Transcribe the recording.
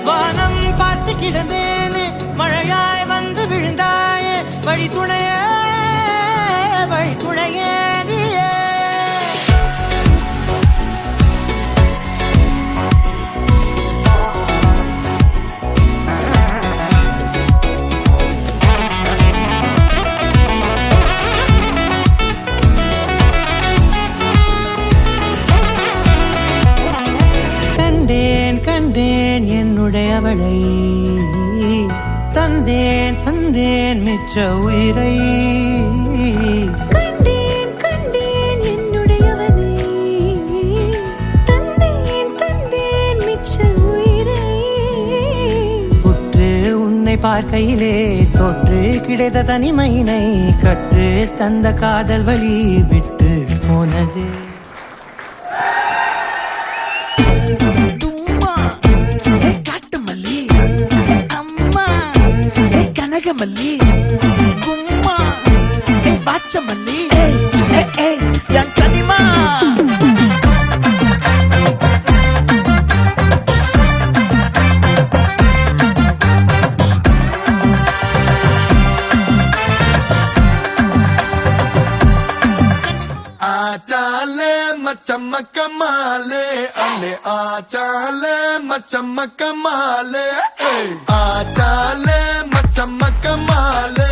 வானம் பார்த்து கிடந்தேனே மழையாய் வந்து விழுந்தாயே வழி துணையே நீயே கண்டேன் என்னுடையவளை தந்தேன் மிச்ச உயிரை கண்டேன் என்னுடையவனை தந்தேன் மிச்ச உயிரை உற்று உன்னை பார்க்கையிலே தொற்று கிடைத்த தனிமையினை கற்று தந்த காதல் வழி விட்டு போனது மல்லி கும்மா பாச்ச மல்லி என் கனிமா आचाले मचमक माले अले आचाले मचमक माले आचाले मचमक माले